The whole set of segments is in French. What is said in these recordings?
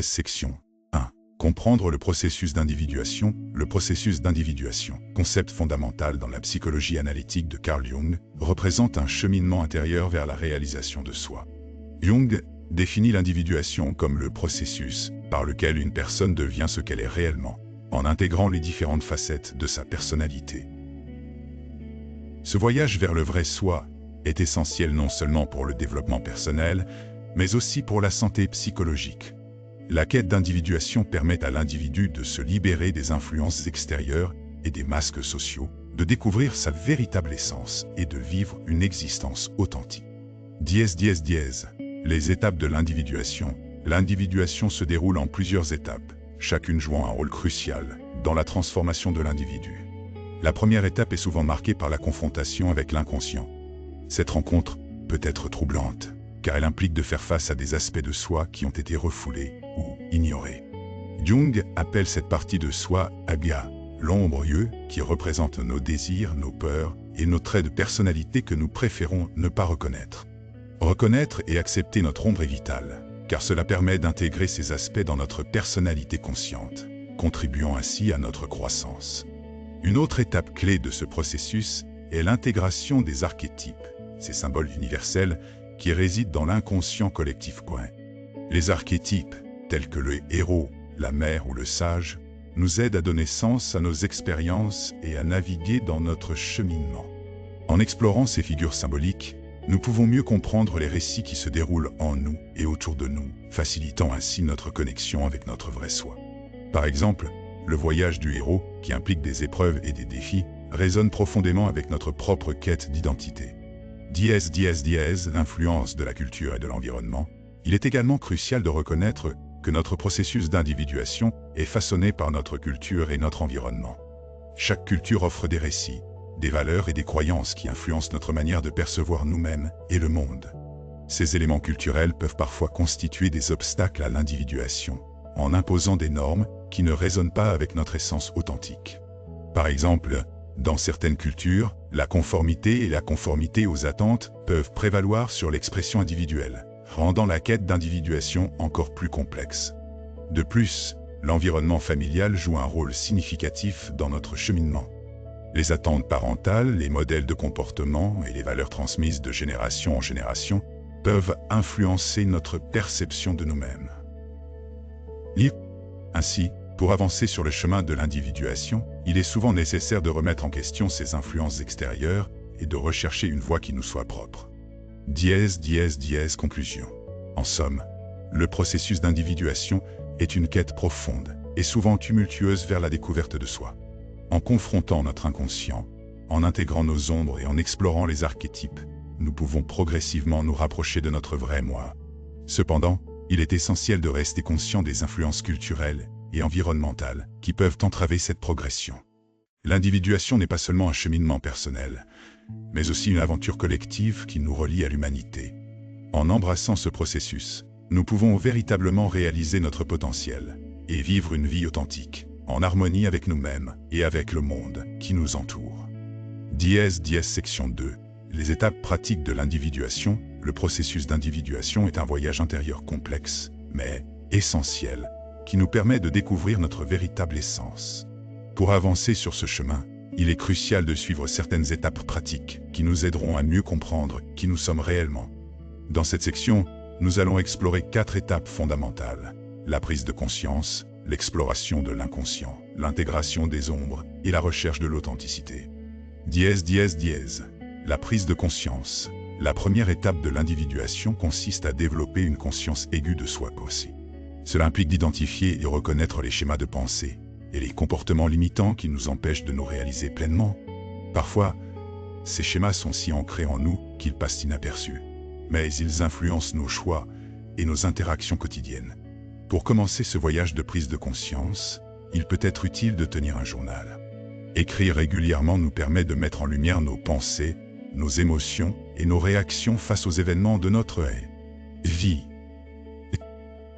Section 1. Comprendre le processus d'individuation. Le processus d'individuation, concept fondamental dans la psychologie analytique de Carl Jung, représente un cheminement intérieur vers la réalisation de soi. Jung définit l'individuation comme le processus par lequel une personne devient ce qu'elle est réellement, en intégrant les différentes facettes de sa personnalité. Ce voyage vers le vrai soi est essentiel non seulement pour le développement personnel, mais aussi pour la santé psychologique. La quête d'individuation permet à l'individu de se libérer des influences extérieures et des masques sociaux, de découvrir sa véritable essence et de vivre une existence authentique. Les étapes de l'individuation. L'individuation se déroule en plusieurs étapes, chacune jouant un rôle crucial dans la transformation de l'individu. La première étape est souvent marquée par la confrontation avec l'inconscient. Cette rencontre peut être troublante, car elle implique de faire face à des aspects de soi qui ont été refoulés ou ignorés. Jung appelle cette partie de soi Agya, l'ombre qui représente nos désirs, nos peurs et nos traits de personnalité que nous préférons ne pas reconnaître. Reconnaître et accepter notre ombre est vital, car cela permet d'intégrer ces aspects dans notre personnalité consciente, contribuant ainsi à notre croissance. Une autre étape clé de ce processus est l'intégration des archétypes, ces symboles universels qui résident dans l'inconscient collectif. Les archétypes, tels que le héros, la mère ou le sage, nous aident à donner sens à nos expériences et à naviguer dans notre cheminement. En explorant ces figures symboliques, nous pouvons mieux comprendre les récits qui se déroulent en nous et autour de nous, facilitant ainsi notre connexion avec notre vrai soi. Par exemple, le voyage du héros, qui implique des épreuves et des défis, résonne profondément avec notre propre quête d'identité. L'influence de la culture et de l'environnement. Il est également crucial de reconnaître que notre processus d'individuation est façonné par notre culture et notre environnement. Chaque culture offre des récits, des valeurs et des croyances qui influencent notre manière de percevoir nous-mêmes et le monde. Ces éléments culturels peuvent parfois constituer des obstacles à l'individuation, en imposant des normes qui ne résonnent pas avec notre essence authentique. Par exemple, dans certaines cultures, la conformité et la conformité aux attentes peuvent prévaloir sur l'expression individuelle, rendant la quête d'individuation encore plus complexe. De plus, l'environnement familial joue un rôle significatif dans notre cheminement. Les attentes parentales, les modèles de comportement et les valeurs transmises de génération en génération peuvent influencer notre perception de nous-mêmes. Ainsi, pour avancer sur le chemin de l'individuation, il est souvent nécessaire de remettre en question ces influences extérieures et de rechercher une voie qui nous soit propre. Conclusion. En somme, le processus d'individuation est une quête profonde et souvent tumultueuse vers la découverte de soi. En confrontant notre inconscient, en intégrant nos ombres et en explorant les archétypes, nous pouvons progressivement nous rapprocher de notre vrai moi. Cependant, il est essentiel de rester conscient des influences culturelles et environnementales qui peuvent entraver cette progression. L'individuation n'est pas seulement un cheminement personnel, mais aussi une aventure collective qui nous relie à l'humanité. En embrassant ce processus, nous pouvons véritablement réaliser notre potentiel et vivre une vie authentique, en harmonie avec nous-mêmes et avec le monde qui nous entoure. Section 2. Les étapes pratiques de l'individuation. Le processus d'individuation est un voyage intérieur complexe, mais essentiel, qui nous permet de découvrir notre véritable essence. Pour avancer sur ce chemin, il est crucial de suivre certaines étapes pratiques qui nous aideront à mieux comprendre qui nous sommes réellement. Dans cette section, nous allons explorer 4 étapes fondamentales: la prise de conscience, l'exploration de l'inconscient, l'intégration des ombres et la recherche de l'authenticité. La prise de conscience. La première étape de l'individuation consiste à développer une conscience aiguë de soi aussi. Cela implique d'identifier et reconnaître les schémas de pensée et les comportements limitants qui nous empêchent de nous réaliser pleinement. Parfois, ces schémas sont si ancrés en nous qu'ils passent inaperçus, mais ils influencent nos choix et nos interactions quotidiennes. Pour commencer ce voyage de prise de conscience, il peut être utile de tenir un journal. Écrire régulièrement nous permet de mettre en lumière nos pensées, nos émotions et nos réactions face aux événements de notre vie.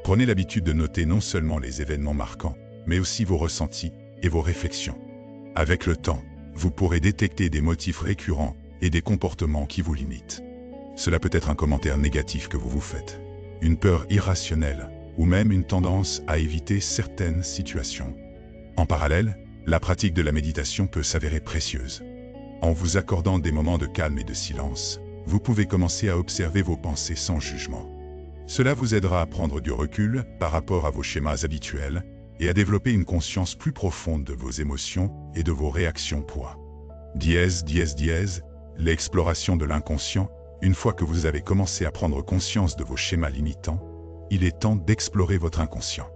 Prenez l'habitude de noter non seulement les événements marquants, mais aussi vos ressentis et vos réflexions. Avec le temps, vous pourrez détecter des motifs récurrents et des comportements qui vous limitent. Cela peut être un commentaire négatif que vous vous faites, une peur irrationnelle ou même une tendance à éviter certaines situations. En parallèle, la pratique de la méditation peut s'avérer précieuse. En vous accordant des moments de calme et de silence, vous pouvez commencer à observer vos pensées sans jugement. Cela vous aidera à prendre du recul par rapport à vos schémas habituels et à développer une conscience plus profonde de vos émotions et de vos réactions poids. L'exploration de l'inconscient. Une fois que vous avez commencé à prendre conscience de vos schémas limitants, il est temps d'explorer votre inconscient.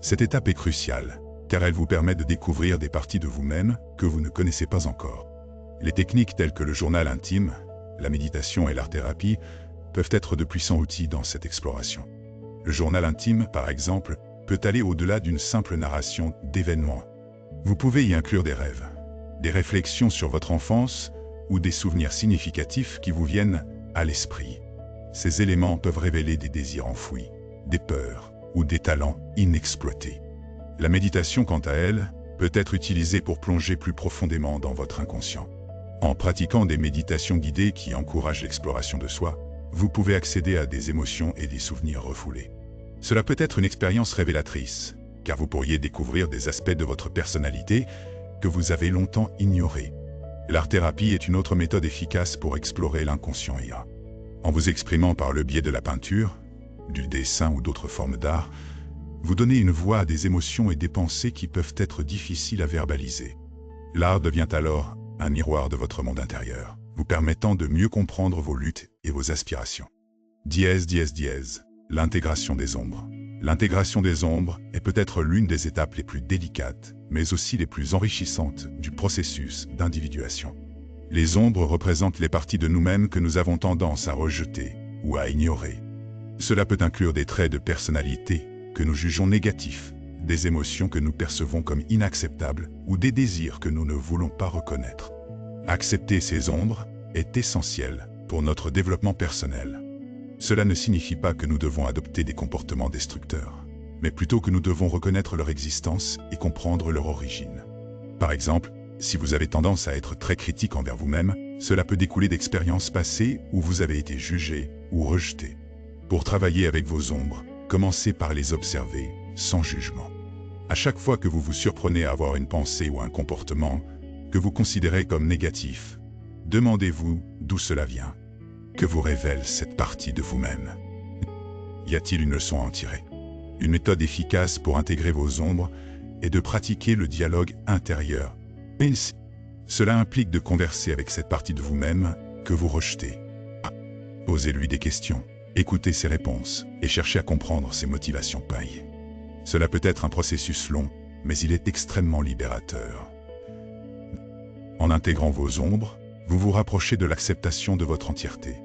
Cette étape est cruciale, car elle vous permet de découvrir des parties de vous-même que vous ne connaissez pas encore. Les techniques telles que le journal intime, la méditation et l'art-thérapie peuvent être de puissants outils dans cette exploration. Le journal intime, par exemple, peut aller au-delà d'une simple narration d'événements. Vous pouvez y inclure des rêves, des réflexions sur votre enfance ou des souvenirs significatifs qui vous viennent à l'esprit. Ces éléments peuvent révéler des désirs enfouis, des peurs ou des talents inexploités. La méditation, quant à elle, peut être utilisée pour plonger plus profondément dans votre inconscient. En pratiquant des méditations guidées qui encouragent l'exploration de soi, vous pouvez accéder à des émotions et des souvenirs refoulés. Cela peut être une expérience révélatrice, car vous pourriez découvrir des aspects de votre personnalité que vous avez longtemps ignorés. L'art-thérapie est une autre méthode efficace pour explorer l'inconscient IA. En vous exprimant par le biais de la peinture, du dessin ou d'autres formes d'art, vous donnez une voix à des émotions et des pensées qui peuvent être difficiles à verbaliser. L'art devient alors un miroir de votre monde intérieur, vous permettant de mieux comprendre vos luttes et vos aspirations. L'intégration des ombres. L'intégration des ombres est peut-être l'une des étapes les plus délicates, mais aussi les plus enrichissantes du processus d'individuation. Les ombres représentent les parties de nous-mêmes que nous avons tendance à rejeter ou à ignorer. Cela peut inclure des traits de personnalité que nous jugeons négatifs, des émotions que nous percevons comme inacceptables ou des désirs que nous ne voulons pas reconnaître. Accepter ces ombres est essentiel pour notre développement personnel. Cela ne signifie pas que nous devons adopter des comportements destructeurs, mais plutôt que nous devons reconnaître leur existence et comprendre leur origine. Par exemple, si vous avez tendance à être très critique envers vous-même, cela peut découler d'expériences passées où vous avez été jugé ou rejeté. Pour travailler avec vos ombres, commencez par les observer sans jugement. À chaque fois que vous vous surprenez à avoir une pensée ou un comportement que vous considérez comme négatif, demandez-vous d'où cela vient. Que vous révèle cette partie de vous-même? Y a-t-il une leçon à en tirer? Une méthode efficace pour intégrer vos ombres est de pratiquer le dialogue intérieur. Cela implique de converser avec cette partie de vous-même que vous rejetez. Posez-lui des questions, écoutez ses réponses et cherchez à comprendre ses motivations païennes. Cela peut être un processus long, mais il est extrêmement libérateur. En intégrant vos ombres, vous vous rapprochez de l'acceptation de votre entièreté.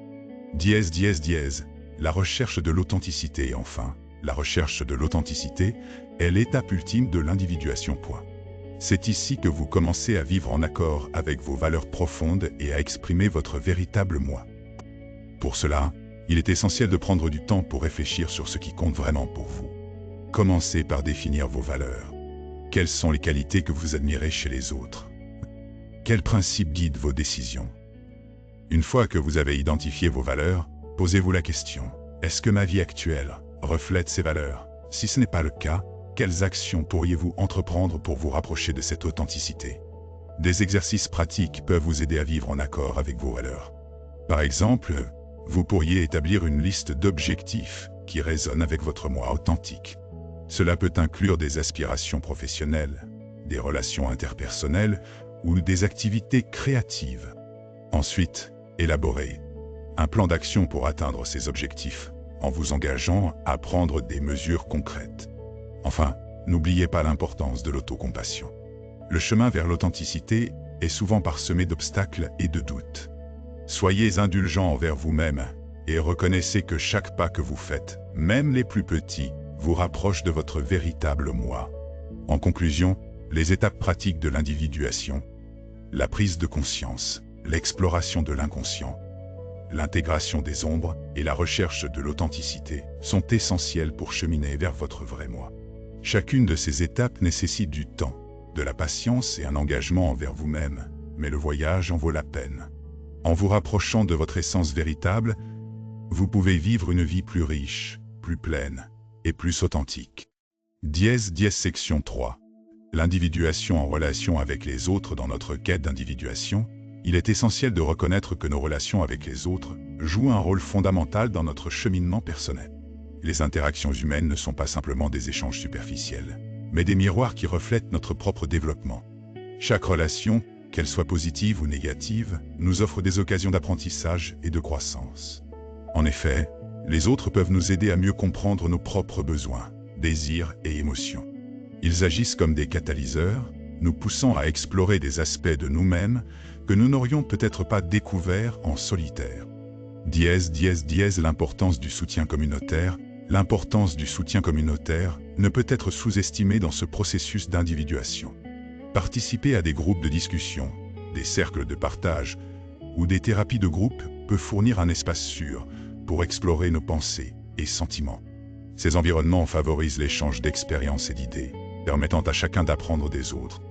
La recherche de l'authenticité. Et enfin, la recherche de l'authenticité est l'étape ultime de l'individuation. C'est ici que vous commencez à vivre en accord avec vos valeurs profondes et à exprimer votre véritable moi. Pour cela, il est essentiel de prendre du temps pour réfléchir sur ce qui compte vraiment pour vous. Commencez par définir vos valeurs. Quelles sont les qualités que vous admirez chez les autres? Quels principes guident vos décisions? Une fois que vous avez identifié vos valeurs, posez-vous la question: est-ce que ma vie actuelle reflète ces valeurs? Si ce n'est pas le cas, quelles actions pourriez-vous entreprendre pour vous rapprocher de cette authenticité? Des exercices pratiques peuvent vous aider à vivre en accord avec vos valeurs. Par exemple, vous pourriez établir une liste d'objectifs qui résonnent avec votre moi authentique. Cela peut inclure des aspirations professionnelles, des relations interpersonnelles ou des activités créatives. Ensuite, élaborez un plan d'action pour atteindre ces objectifs, en vous engageant à prendre des mesures concrètes. Enfin, n'oubliez pas l'importance de l'autocompassion. Le chemin vers l'authenticité est souvent parsemé d'obstacles et de doutes. Soyez indulgents envers vous-même et reconnaissez que chaque pas que vous faites, même les plus petits, vous rapproche de votre véritable moi. En conclusion, les étapes pratiques de l'individuation, la prise de conscience, l'exploration de l'inconscient, l'intégration des ombres et la recherche de l'authenticité sont essentielles pour cheminer vers votre vrai moi. Chacune de ces étapes nécessite du temps, de la patience et un engagement envers vous-même, mais le voyage en vaut la peine. En vous rapprochant de votre essence véritable, vous pouvez vivre une vie plus riche, plus pleine et plus authentique. Section 3. L'individuation en relation avec les autres. Dans notre quête d'individuation, il est essentiel de reconnaître que nos relations avec les autres jouent un rôle fondamental dans notre cheminement personnel. Les interactions humaines ne sont pas simplement des échanges superficiels, mais des miroirs qui reflètent notre propre développement. Chaque relation, qu'elle soit positive ou négative, nous offre des occasions d'apprentissage et de croissance. En effet, les autres peuvent nous aider à mieux comprendre nos propres besoins, désirs et émotions. Ils agissent comme des catalyseurs, nous poussant à explorer des aspects de nous-mêmes que nous n'aurions peut-être pas découverts en solitaire. L'importance du soutien communautaire. L'importance du soutien communautaire ne peut être sous-estimée dans ce processus d'individuation. Participer à des groupes de discussion, des cercles de partage ou des thérapies de groupe peut fournir un espace sûr pour explorer nos pensées et sentiments. Ces environnements favorisent l'échange d'expériences et d'idées, permettant à chacun d'apprendre des autres.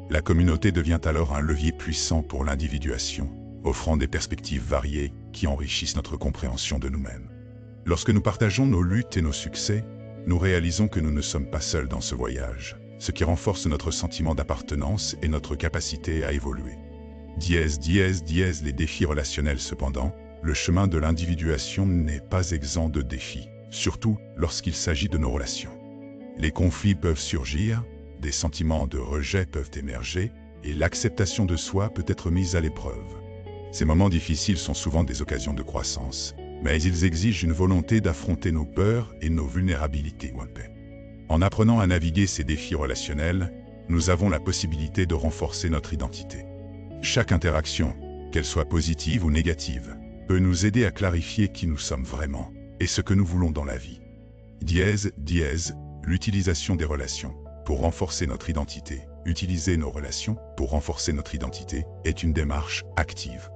La communauté devient alors un levier puissant pour l'individuation, offrant des perspectives variées qui enrichissent notre compréhension de nous-mêmes. Lorsque nous partageons nos luttes et nos succès, nous réalisons que nous ne sommes pas seuls dans ce voyage, ce qui renforce notre sentiment d'appartenance et notre capacité à évoluer. Les défis relationnels. Cependant, le chemin de l'individuation n'est pas exempt de défis, surtout lorsqu'il s'agit de nos relations. Les conflits peuvent surgir, des sentiments de rejet peuvent émerger, et l'acceptation de soi peut être mise à l'épreuve. Ces moments difficiles sont souvent des occasions de croissance, mais ils exigent une volonté d'affronter nos peurs et nos vulnérabilités. En apprenant à naviguer ces défis relationnels, nous avons la possibilité de renforcer notre identité. Chaque interaction, qu'elle soit positive ou négative, peut nous aider à clarifier qui nous sommes vraiment et ce que nous voulons dans la vie. L'utilisation des relations pour renforcer notre identité. Utiliser nos relations pour renforcer notre identité est une démarche active.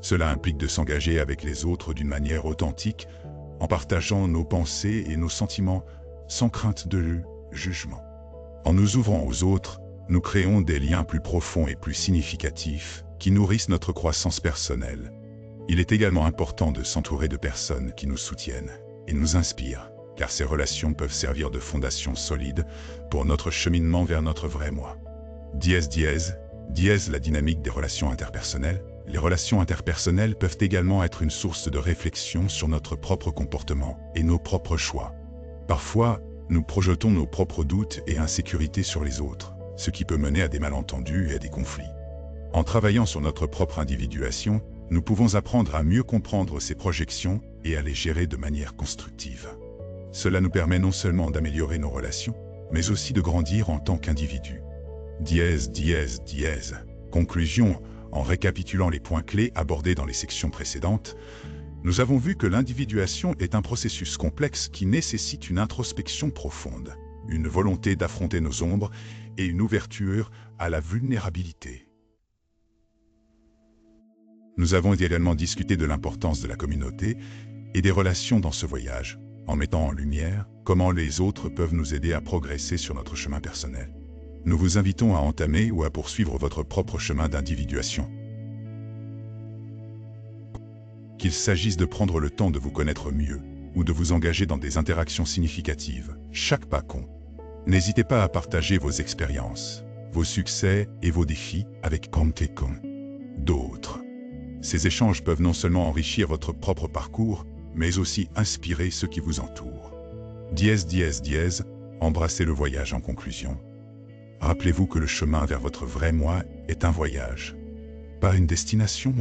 Cela implique de s'engager avec les autres d'une manière authentique, en partageant nos pensées et nos sentiments sans crainte de jugement. En nous ouvrant aux autres, nous créons des liens plus profonds et plus significatifs qui nourrissent notre croissance personnelle. Il est également important de s'entourer de personnes qui nous soutiennent et nous inspirent, car ces relations peuvent servir de fondation solide pour notre cheminement vers notre vrai moi. La dynamique des relations interpersonnelles. Les relations interpersonnelles peuvent également être une source de réflexion sur notre propre comportement et nos propres choix. Parfois, nous projetons nos propres doutes et insécurités sur les autres, ce qui peut mener à des malentendus et à des conflits. En travaillant sur notre propre individuation, nous pouvons apprendre à mieux comprendre ces projections et à les gérer de manière constructive. Cela nous permet non seulement d'améliorer nos relations, mais aussi de grandir en tant qu'individu. Conclusion. En récapitulant les points clés abordés dans les sections précédentes, nous avons vu que l'individuation est un processus complexe qui nécessite une introspection profonde, une volonté d'affronter nos ombres et une ouverture à la vulnérabilité. Nous avons également discuté de l'importance de la communauté et des relations dans ce voyage, en mettant en lumière comment les autres peuvent nous aider à progresser sur notre chemin personnel. Nous vous invitons à entamer ou à poursuivre votre propre chemin d'individuation. Qu'il s'agisse de prendre le temps de vous connaître mieux ou de vous engager dans des interactions significatives, chaque pas compte. N'hésitez pas à partager vos expériences, vos succès et vos défis avec d'autres. Ces échanges peuvent non seulement enrichir votre propre parcours, mais aussi inspirer ceux qui vous entourent. Embrassez le voyage en conclusion. Rappelez-vous que le chemin vers votre vrai moi est un voyage, pas une destination.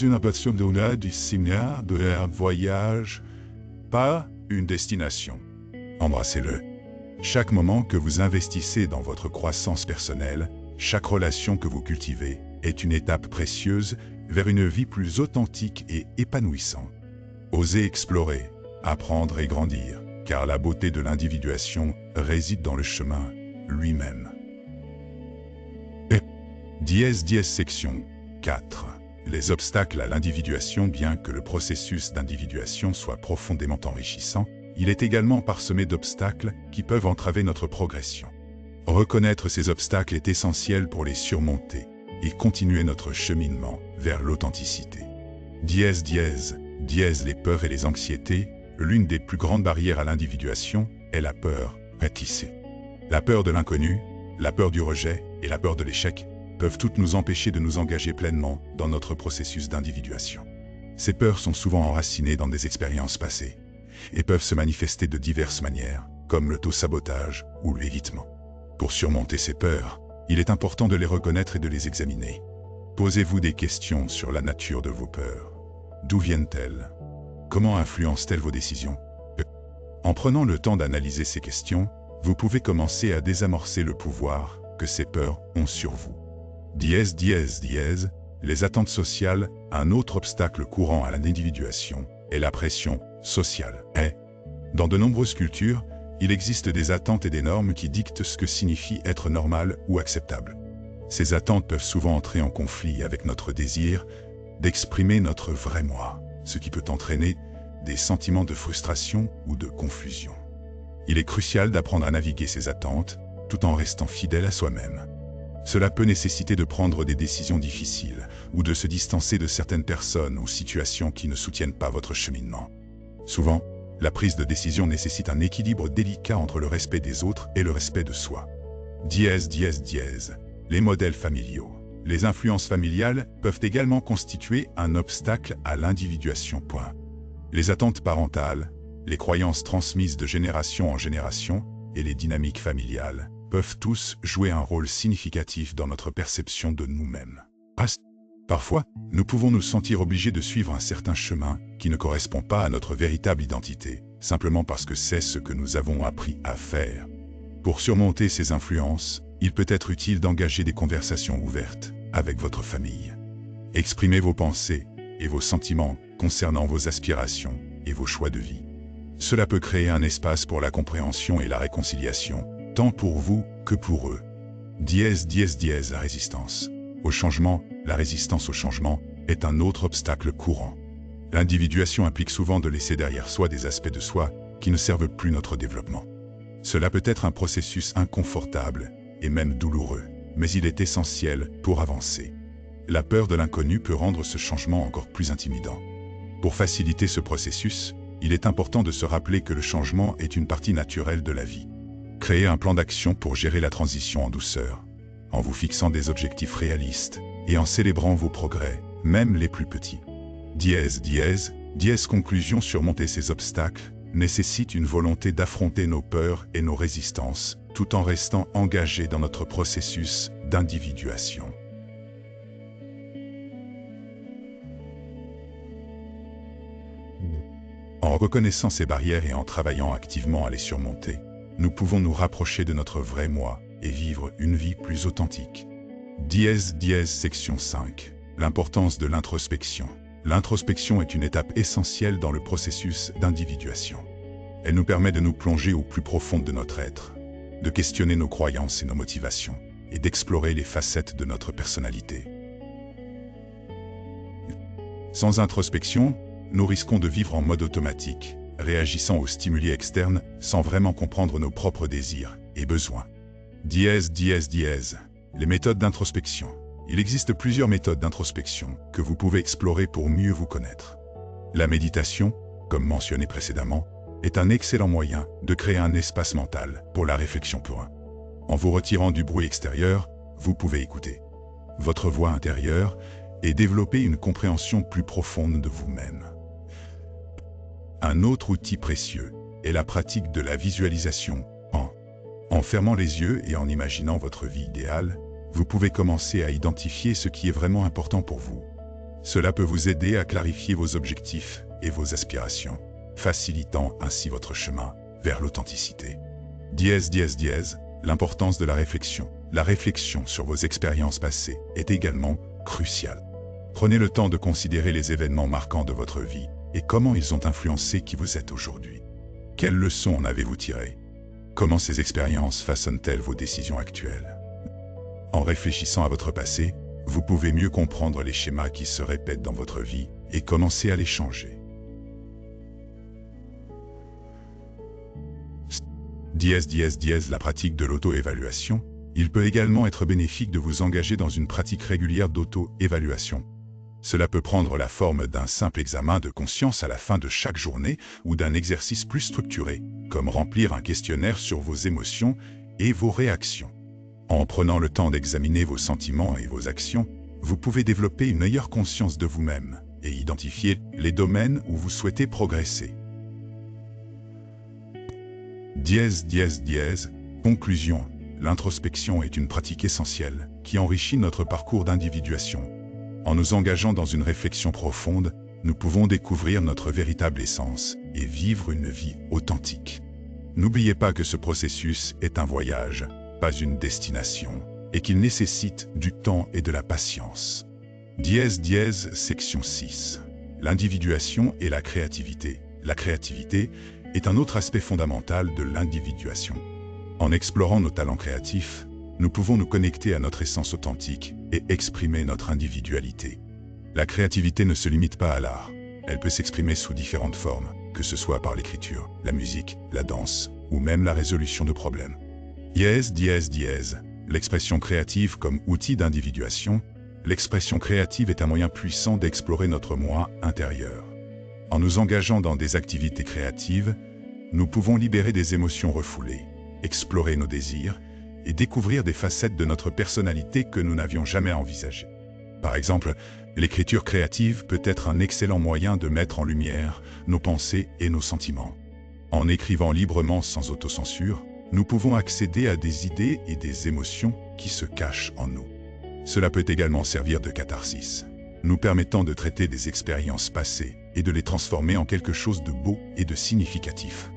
Une aperçu du séminaire de voyage, pas une destination. Embrassez-le. Chaque moment que vous investissez dans votre croissance personnelle, chaque relation que vous cultivez, est une étape précieuse vers une vie plus authentique et épanouissante. Osez explorer, apprendre et grandir, car la beauté de l'individuation réside dans le chemin lui-même. Section 4. Les obstacles à l'individuation. Bien que le processus d'individuation soit profondément enrichissant, il est également parsemé d'obstacles qui peuvent entraver notre progression. Reconnaître ces obstacles est essentiel pour les surmonter, et continuer notre cheminement vers l'authenticité. Dièse, dièse, dièse les peurs et les anxiétés, l'une des plus grandes barrières à l'individuation est la peur ratissée. La peur de l'inconnu, la peur du rejet et la peur de l'échec peuvent toutes nous empêcher de nous engager pleinement dans notre processus d'individuation. Ces peurs sont souvent enracinées dans des expériences passées et peuvent se manifester de diverses manières, comme l'auto-sabotage ou l'évitement. Pour surmonter ces peurs, il est important de les reconnaître et de les examiner. Posez-vous des questions sur la nature de vos peurs. D'où viennent-elles? Comment influencent-elles vos décisions? En prenant le temps d'analyser ces questions, vous pouvez commencer à désamorcer le pouvoir que ces peurs ont sur vous. Dièse, dièse, dièse, les attentes sociales, un autre obstacle courant à l'individuation est la pression sociale. Dans de nombreuses cultures, il existe des attentes et des normes qui dictent ce que signifie être normal ou acceptable. Ces attentes peuvent souvent entrer en conflit avec notre désir d'exprimer notre vrai moi, ce qui peut entraîner des sentiments de frustration ou de confusion. Il est crucial d'apprendre à naviguer ces attentes tout en restant fidèle à soi-même. Cela peut nécessiter de prendre des décisions difficiles ou de se distancer de certaines personnes ou situations qui ne soutiennent pas votre cheminement. Souvent, la prise de décision nécessite un équilibre délicat entre le respect des autres et le respect de soi. Dièse, dièse, dièse. Les modèles familiaux. Les influences familiales peuvent également constituer un obstacle à l'individuation. Les attentes parentales, les croyances transmises de génération en génération et les dynamiques familiales peuvent tous jouer un rôle significatif dans notre perception de nous-mêmes. Parfois, nous pouvons nous sentir obligés de suivre un certain chemin qui ne correspond pas à notre véritable identité, simplement parce que c'est ce que nous avons appris à faire. Pour surmonter ces influences, il peut être utile d'engager des conversations ouvertes avec votre famille. Exprimez vos pensées et vos sentiments concernant vos aspirations et vos choix de vie. Cela peut créer un espace pour la compréhension et la réconciliation, tant pour vous que pour eux. Dièse, dièse, dièse, la résistance au changement. La résistance au changement est un autre obstacle courant. L'individuation implique souvent de laisser derrière soi des aspects de soi qui ne servent plus notre développement. Cela peut être un processus inconfortable et même douloureux, mais il est essentiel pour avancer. La peur de l'inconnu peut rendre ce changement encore plus intimidant. Pour faciliter ce processus, il est important de se rappeler que le changement est une partie naturelle de la vie. Créez un plan d'action pour gérer la transition en douceur, en vous fixant des objectifs réalistes et en célébrant vos progrès, même les plus petits. Dièse, dièse, dièse. Conclusion. Surmonter ces obstacles nécessite une volonté d'affronter nos peurs et nos résistances, tout en restant engagé dans notre processus d'individuation. En reconnaissant ces barrières et en travaillant activement à les surmonter, nous pouvons nous rapprocher de notre vrai moi et vivre une vie plus authentique. Dièse, dièse. Section 5. L'importance de l'introspection. L'introspection est une étape essentielle dans le processus d'individuation. Elle nous permet de nous plonger au plus profond de notre être, de questionner nos croyances et nos motivations, et d'explorer les facettes de notre personnalité. Sans introspection, nous risquons de vivre en mode automatique, réagissant aux stimuli externes sans vraiment comprendre nos propres désirs et besoins. Dièse, dièse, dièse. Les méthodes d'introspection. Il existe plusieurs méthodes d'introspection que vous pouvez explorer pour mieux vous connaître. La méditation, comme mentionné précédemment, est un excellent moyen de créer un espace mental pour la réflexion pure. En vous retirant du bruit extérieur, vous pouvez écouter votre voix intérieure et développer une compréhension plus profonde de vous-même. Un autre outil précieux est la pratique de la visualisation. En fermant les yeux et en imaginant votre vie idéale, vous pouvez commencer à identifier ce qui est vraiment important pour vous. Cela peut vous aider à clarifier vos objectifs et vos aspirations, facilitant ainsi votre chemin vers l'authenticité. Dièse, dièse, dièse. L'importance de la réflexion. La réflexion sur vos expériences passées est également cruciale. Prenez le temps de considérer les événements marquants de votre vie et comment ils ont influencé qui vous êtes aujourd'hui. Quelles leçons en avez-vous tirées? Comment ces expériences façonnent-elles vos décisions actuelles? En réfléchissant à votre passé, vous pouvez mieux comprendre les schémas qui se répètent dans votre vie et commencer à les changer. Dièse, dièse, dièse. La pratique de l'auto-évaluation. Il peut également être bénéfique de vous engager dans une pratique régulière d'auto-évaluation. Cela peut prendre la forme d'un simple examen de conscience à la fin de chaque journée ou d'un exercice plus structuré, comme remplir un questionnaire sur vos émotions et vos réactions. En prenant le temps d'examiner vos sentiments et vos actions, vous pouvez développer une meilleure conscience de vous-même et identifier les domaines où vous souhaitez progresser. Conclusion. L'introspection est une pratique essentielle qui enrichit notre parcours d'individuation. En nous engageant dans une réflexion profonde, nous pouvons découvrir notre véritable essence et vivre une vie authentique. N'oubliez pas que ce processus est un voyage, pas une destination, et qu'il nécessite du temps et de la patience. Section 6. L'individuation et la créativité. La créativité est un autre aspect fondamental de l'individuation. En explorant nos talents créatifs, nous pouvons nous connecter à notre essence authentique et exprimer notre individualité. La créativité ne se limite pas à l'art. Elle peut s'exprimer sous différentes formes, que ce soit par l'écriture, la musique, la danse, ou même la résolution de problèmes. L'expression créative comme outil d'individuation. L'expression créative est un moyen puissant d'explorer notre moi intérieur. En nous engageant dans des activités créatives, nous pouvons libérer des émotions refoulées, explorer nos désirs et découvrir des facettes de notre personnalité que nous n'avions jamais envisagées. Par exemple, l'écriture créative peut être un excellent moyen de mettre en lumière nos pensées et nos sentiments. En écrivant librement sans autocensure, nous pouvons accéder à des idées et des émotions qui se cachent en nous. Cela peut également servir de catharsis, nous permettant de traiter des expériences passées et de les transformer en quelque chose de beau et de significatif.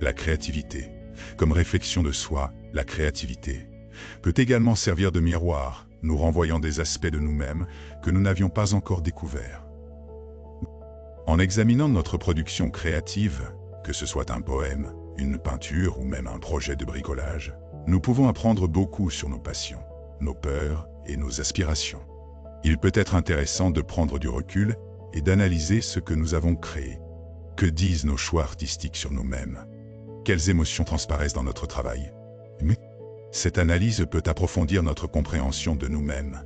La créativité. Comme réflexion de soi, la créativité peut également servir de miroir, nous renvoyant des aspects de nous-mêmes que nous n'avions pas encore découverts. En examinant notre production créative, que ce soit un poème, une peinture ou même un projet de bricolage, nous pouvons apprendre beaucoup sur nos passions, nos peurs et nos aspirations. Il peut être intéressant de prendre du recul et d'analyser ce que nous avons créé. Que disent nos choix artistiques sur nous-mêmes? Quelles émotions transparaissent dans notre travail? Cette analyse peut approfondir notre compréhension de nous-mêmes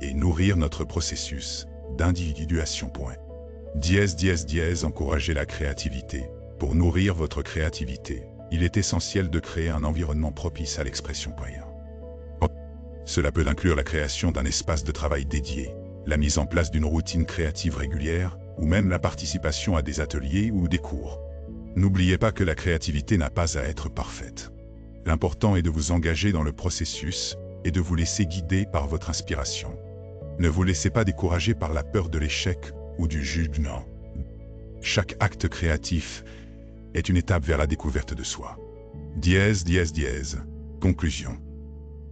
et nourrir notre processus d'individuation. Encourager la créativité. Pour nourrir votre créativité, il est essentiel de créer un environnement propice à l'expression. Cela peut inclure la création d'un espace de travail dédié, la mise en place d'une routine créative régulière, ou même la participation à des ateliers ou des cours. N'oubliez pas que la créativité n'a pas à être parfaite. L'important est de vous engager dans le processus et de vous laisser guider par votre inspiration. Ne vous laissez pas décourager par la peur de l'échec ou du jugement. Chaque acte créatif est une étape vers la découverte de soi. Conclusion.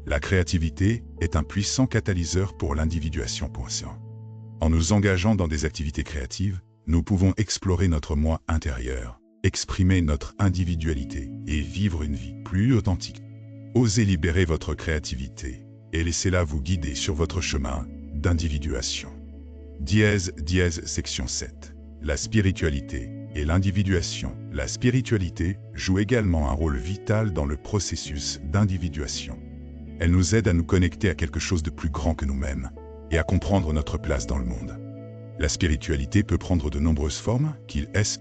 La créativité est un puissant catalyseur pour l'individuation. En nous engageant dans des activités créatives, nous pouvons explorer notre moi intérieur, exprimer notre individualité et vivre une vie plus authentique. Osez libérer votre créativité et laissez-la vous guider sur votre chemin d'individuation. Section 7. La spiritualité et l'individuation. La spiritualité joue également un rôle vital dans le processus d'individuation. Elle nous aide à nous connecter à quelque chose de plus grand que nous-mêmes et à comprendre notre place dans le monde. La spiritualité peut prendre de nombreuses formes, qu'il est